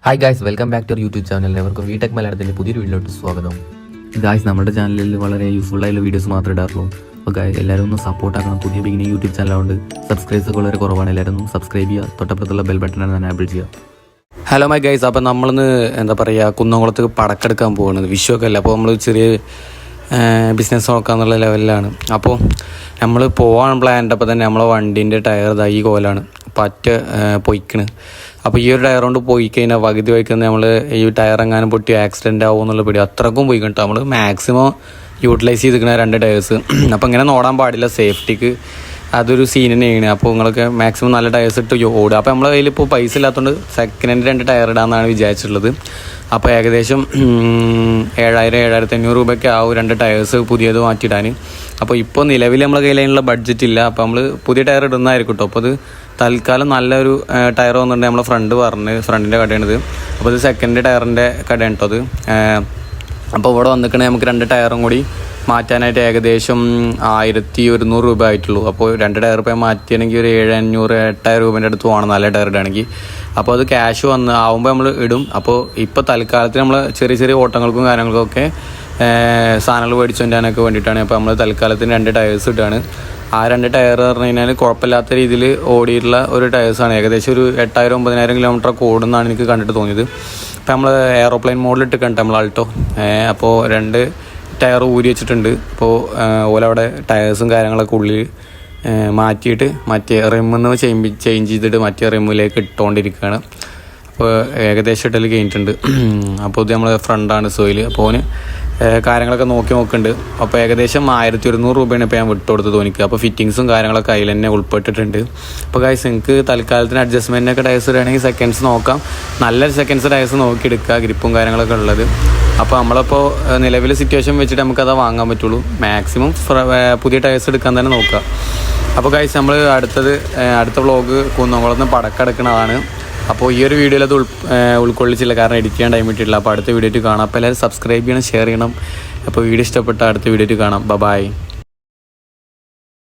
Hi guys, welcome back to YouTube channel. അവർക്ക് വീടെക് മലയാളത്തിൻ്റെ പുതിയൊരു വീഡിയോയിലോട്ട് സ്വാഗതം. ഗായ്സ്, നമ്മുടെ ചാനലിൽ വളരെ യൂസ്ഫുൾ ആയിട്ടുള്ള വീഡിയോസ് മാത്രമേ ഇടാറുള്ളൂ. അപ്പോൾ ഗായ്സ്, എല്ലാവരും ഒന്ന് സപ്പോർട്ട് ആക്കണം. പുതിയ ബിഗിനിങ് യൂട്യൂബ് ചാനലായതുകൊണ്ട് സബ്സ്ക്രൈബേഴ്സ് വളരെ കുറവാണ്. എല്ലാവരും ഒന്ന് സബ്സ്ക്രൈബ് ചെയ്യുക, തൊട്ടപ്പുറത്തുള്ള ബെൽ ബട്ടൺ എനേബിൾ ചെയ്യുക. ഹലോ മൈ ഗൈസ്, അപ്പോൾ നമ്മളിന്ന് കുന്നംകുളത്ത് പടക്കെടുക്കാൻ പോകുന്നത് വിഷുവൊക്കെ അല്ല. അപ്പോൾ നമ്മൾ ചെറിയ ബിസിനസ് നോക്കാന്നുള്ള ലെവലിലാണ്. അപ്പോൾ നമ്മൾ പോകാൻ പ്ലാൻ ഉണ്ടപ്പോൾ തന്നെ നമ്മളെ വണ്ടീൻ്റെ ടയർ ഈ കോലാണ് പൊയ്ക്കണ്. അപ്പോൾ ഈ ഒരു ടയർ കൊണ്ട് പോയി കഴിഞ്ഞാൽ പകുതി വയ്ക്കുന്നത് നമ്മൾ ഈ ടയർ എങ്ങാനും പൊട്ടി ആക്സിഡൻ്റ് ആവും എന്നുള്ള പേടി അത്രക്കും പോയി കിട്ടും. നമ്മൾ മാക്സിമം യൂട്ടിലൈസ് ചെയ്തിരിക്കുന്ന 2 ടയേഴ്സ്. അപ്പോൾ ഇങ്ങനെ നോടാൻ പാടില്ല, സേഫ്റ്റിക്ക് അതൊരു സീൻ തന്നെയാണ്. അപ്പോൾ നിങ്ങൾക്ക് മാക്സിമം നല്ല ടയേഴ്സ് ഇട്ട് ഓടുക. അപ്പോൾ നമ്മളെ കയ്യിൽ ഇപ്പോൾ പൈസ ഇല്ലാത്തതുകൊണ്ട് സെക്കൻഡ് ഹാൻഡ് 2 ടയർ ഇടാമെന്നാണ് വിചാരിച്ചിട്ടുള്ളത്. അപ്പോൾ ഏകദേശം 7,000-7,500 രൂപയ്ക്ക് ആവും 2 ടയേഴ്സ് പുതിയത് മാറ്റിയിടാൻ. അപ്പോൾ ഇപ്പോൾ നിലവിൽ നമ്മളെ കയ്യിൽ അതിനുള്ള ബഡ്ജറ്റ് ഇല്ല. അപ്പോൾ നമ്മൾ പുതിയ ടയർ ഇടുന്നതായിരിക്കും കേട്ടോ. അപ്പോൾ അത് തൽക്കാലം നല്ലൊരു ടയർ വന്നിട്ടുണ്ടെങ്കിൽ നമ്മളെ ഫ്രണ്ടിൻ്റെ കടയാണിത്. അപ്പോൾ ഇത് സെക്കൻഡ് ടയറിൻ്റെ കടയാണ് കേട്ടോ അത്. അപ്പോൾ ഇവിടെ വന്നിക്കണേ നമുക്ക് 2 ടയറും കൂടി മാറ്റാനായിട്ട് ഏകദേശം 1,100 രൂപ ആയിട്ടുള്ളൂ. അപ്പോൾ 2 ടയർ ഇപ്പോൾ മാറ്റിയാണെങ്കിൽ ഒരു 7,500-8,000 രൂപേൻ്റെ അടുത്ത് വേണം നല്ല ടയർ ഇടുകയാണെങ്കിൽ. അപ്പോൾ അത് ക്യാഷ് ആവുമ്പോൾ നമ്മൾ ഇടും. അപ്പോൾ ഇപ്പോൾ തൽക്കാലത്തിന് നമ്മൾ ചെറിയ ചെറിയ ഓട്ടങ്ങൾക്കും കാര്യങ്ങൾക്കൊക്കെ സാധനങ്ങൾ മേടിച്ചുകൊണ്ടാനൊക്കെ വേണ്ടിയിട്ടാണ്. അപ്പോൾ നമ്മൾ തൽക്കാലത്തിന് 2 ടയേഴ്സ് ഇട്ടാണ്. ആ 2 ടയർ പറഞ്ഞു കഴിഞ്ഞാൽ കുഴപ്പമില്ലാത്ത രീതിയിൽ ഓടിയിട്ടുള്ള ഒരു ടയേഴ്സാണ്. ഏകദേശം ഒരു 8,000-9,000 കിലോമീറ്റർ ഓടുന്നതാണ് എനിക്ക് കണ്ടിട്ട് തോന്നിയത്. അപ്പോൾ നമ്മൾ എയറോപ്ലെയിൻ മോഡിലിട്ട് കണ്ടിട്ട് നമ്മൾ ആൾട്ടോ. അപ്പോൾ 2 ടയർ ഊരി വെച്ചിട്ടുണ്ട്. അപ്പോൾ ഓലവിടെ ടയേഴ്സും കാര്യങ്ങളൊക്കെ ഉള്ളിൽ മാറ്റിയിട്ട് മറ്റേ റിമ്മിന്ന് ചേഞ്ച് ചെയ്തിട്ട് മറ്റേ റിമ്മിലേക്ക് ഇട്ടുകൊണ്ടിരിക്കുകയാണ്. അപ്പോൾ ഏകദേശം ഇട്ടൽ കഴിഞ്ഞിട്ടുണ്ട്. അപ്പോൾ ഇത് നമ്മളെ ഫ്രണ്ടാണ് സോയിൽ. അപ്പോൾ ഓന് കാര്യങ്ങളൊക്കെ നോക്കുന്നുണ്ട്. അപ്പോൾ ഏകദേശം 1,100 രൂപയാണ് ഇപ്പോൾ ഞാൻ വിട്ടുകൊടുത്തത് തോന്നിക്കുക. അപ്പോൾ ഫിറ്റിങ്സും കാര്യങ്ങളൊക്കെ അതിൽ തന്നെ ഉൾപ്പെട്ടിട്ടുണ്ട്. അപ്പോൾ ഗൈസ്, നിങ്ങൾക്ക് തൽക്കാലത്തിന് അഡ്ജസ്റ്റ്മെൻറ്റിനൊക്കെ ടയേഴ്സ് ഇടുകയാണെങ്കിൽ സെക്കൻഡ്സ് നോക്കാം. നല്ലൊരു സെക്കൻഡ്സ് ടയേഴ്സ് നോക്കിയെടുക്കുക, ഗ്രിപ്പും കാര്യങ്ങളൊക്കെ ഉള്ളത്. അപ്പോൾ നമ്മളിപ്പോൾ നിലവിലെ സിറ്റുവേഷൻ വെച്ചിട്ട് നമുക്കത് വാങ്ങാൻ പറ്റുള്ളൂ. മാക്സിമം പുതിയ ടയേഴ്സ് എടുക്കാൻ തന്നെ നോക്കുക. അപ്പോൾ ഗൈസ്, നമ്മൾ അടുത്ത വ്ളോഗ് കുന്നംകുളത്ത് പടക്കെടുക്കുന്നതാണ്. അപ്പോൾ ഈ ഒരു വീഡിയോയിൽ അത് ഉൾക്കൊള്ളിച്ചില്ല, കാരണം എഡിറ്റ് ചെയ്യാൻ ടൈം കിട്ടിയിട്ടില്ല. അപ്പോൾ അടുത്ത വീഡിയോയിൽ കാണാം. അപ്പോൾ എല്ലാവരും സബ്സ്ക്രൈബ് ചെയ്യണം, ഷെയർ ചെയ്യണം. അപ്പോൾ വീഡിയോ ഇഷ്ടപ്പെട്ട അടുത്ത വീഡിയോയിൽ കാണാം. ബൈ.